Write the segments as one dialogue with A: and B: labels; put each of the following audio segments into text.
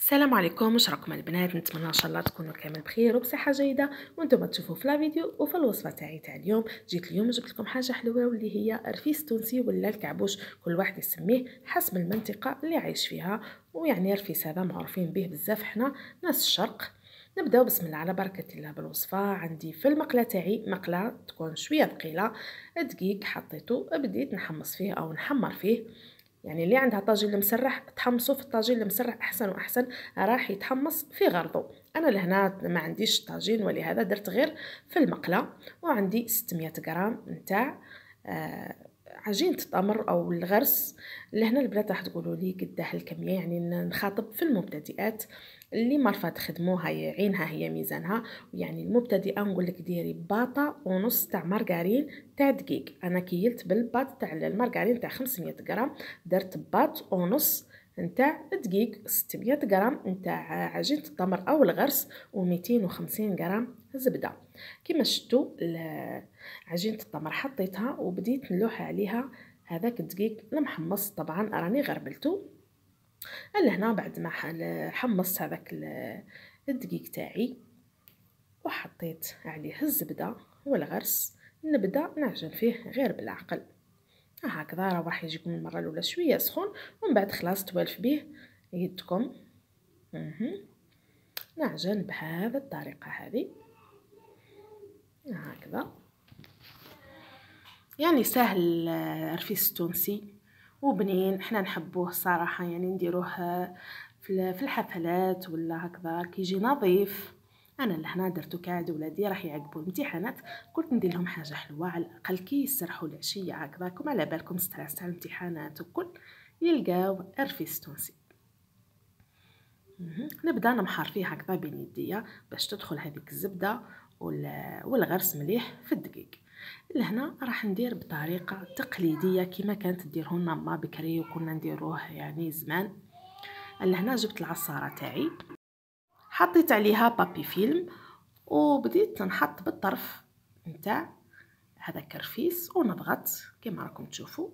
A: السلام عليكم، واش راكم البنات؟ نتمنى ان شاء الله تكونوا كامل بخير وبصحه جيده وانتم تشوفوا في لا فيديو. وفي الوصفه تاع اليوم جبت لكم حاجه حلوه واللي هي رفيس تونسي ولا الكعبوش، كل واحد يسميه حسب المنطقه اللي عايش فيها. ويعني رفيس هذا معروفين به بزاف حنا ناس الشرق. نبداو بسم الله على بركه الله بالوصفه. عندي في المقله تاعي مقله تكون شويه ثقيله، دقيق حطيته بديت نحمص فيه او نحمر فيه. يعني اللي عندها طاجين المسرح تحمصوا في الطاجين المسرح احسن واحسن، راح يتحمص في غرضه. انا لهنا ما عنديش طاجين ولهذا درت غير في المقله. وعندي 600 غرام نتاع عجينه التمر او الغرس. لهنا البنات راح تقولوا لي قداه الكميه، يعني نخاطب في المبتدئات اللي مرفا تخدموها عينها هي ميزانها. يعني المبتدئه نقول لك ديري باطه ونص تاع مارغرين تاع دقيق. انا كيلت بالباط تاع المارغرين تاع 500 غرام، درت باط ونص نتاع دقيق، 600 غرام نتاع عجينه التمر او الغرس، و250 غرام زبده. كما شفتوا عجينه التمر حطيتها وبديت نلوح عليها هذاك الدقيق المحمص، طبعا راني غربلته. لهنا بعد ما حمصت هذاك الدقيق تاعي وحطيت عليه الزبده والغرس، نبدا نعجن فيه غير بالعقل هكذا. راح يجيكم المره الاولى شويه سخون ومن بعد خلاص توالف به يدكم. نعجن بهذا الطريقه هذه هكذا. يعني سهل رفيس تونسي وبنين، احنا نحبوه صراحه، يعني نديروه في الحفلات ولا هكذا كيجي نظيف. انا لهنا درتو كعاد ولادي راح يعقبوا الامتحانات، قلت ندير لهم حاجه حلوه على الاقل كي يسرحوا العشيه هكذاكم على بالكم ستريس تاع الامتحانات وكل يلقاو رفيس تونسي. نبدا نمحر فيه هكذا بين يديا باش تدخل هذيك الزبده والغرس مليح في الدقيق. لهنا راح ندير بطريقه تقليديه كما كانت ديره لنا ما بكري وكنا نديروه يعني زمان. لهنا جبت العصاره تاعي، حطيت عليها بابي فيلم وبديت نحط بالطرف نتاع هذاك الرفيس ونضغط كما راكم تشوفوا،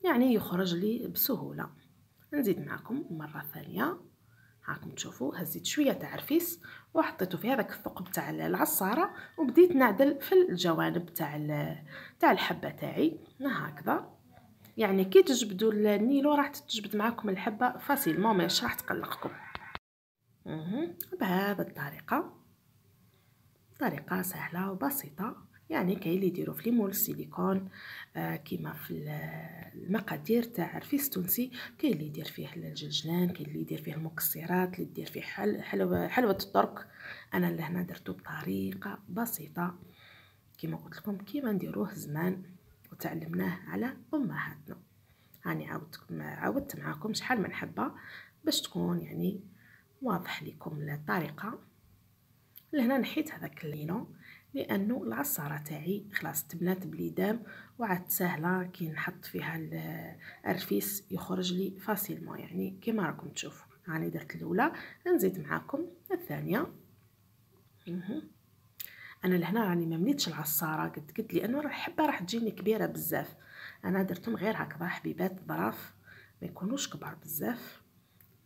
A: يعني يخرج لي بسهوله. نزيد معكم مره ثانيه، هاكم تشوفوا هزيت شويه تاع رفيس وحطيته في هذاك الثقب تاع العصاره وبديت نعدل في الجوانب تاع الحبه تاعي هكذا. يعني كي تجبدوا النيلو راح تجبد معكم الحبه فاسيلمون، ماش راح تقلقكم. بهذا الطريقه، طريقه سهله وبسيطه. يعني كاين اللي يديروا في ليمول السيليكون كيما في المقادير تاع رفيس تونسي، كاين اللي يدير فيه الجلجلان، كاين اللي يدير فيه المكسرات، اللي يدير فيه حلوه الترك. انا لهنا درتو بطريقه بسيطه كيما قلت لكم كيما نديروه زمان وتعلمناه على امهاتنا. هاني عاودت معاكم شحال من حبه باش تكون يعني واضح لكم الطريقه. لهنا نحيت هذاك اللينو لانه العصاره تاعي خلاص تبنات بليدام وعاد سهله كي نحط فيها الرفيس يخرج لي فاسيلمون، يعني كما راكم تشوفوا. هاني درت الاولى، نزيد معاكم الثانيه. انا لهنا راني ما مليتش العصاره قد لانه الحبه راح تجيني كبيره بزاف. انا درتهم غير هكذا حبيبات ظراف، ما يكونوش كبار بزاف،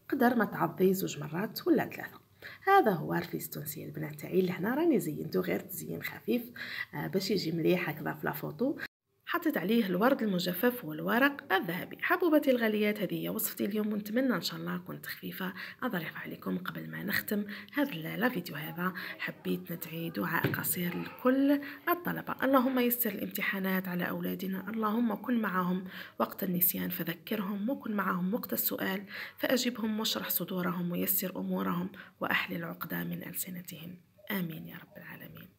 A: قدر ما تعضي 2 مرات ولا 3. هذا هو رفيس تونسي البنات تاعي. لهنا راني زينته غير تزيين خفيف باش يجي مليح هكذا في لافوطو. حطيت عليه الورد المجفف والورق الذهبي. حبوبتي الغاليات، هذه هي وصفتي اليوم ونتمنى ان شاء الله كنت خفيفه ظريفه عليكم. قبل ما نختم هذا الفيديو هذا حبيت ندعي دعاء قصير لكل الطلبه. اللهم يسر الامتحانات على اولادنا، اللهم كن معهم وقت النسيان فذكرهم، وكن معهم وقت السؤال فاجبهم، واشرح صدورهم ويسر امورهم واحلل عقدة من السنتهم. امين يا رب العالمين.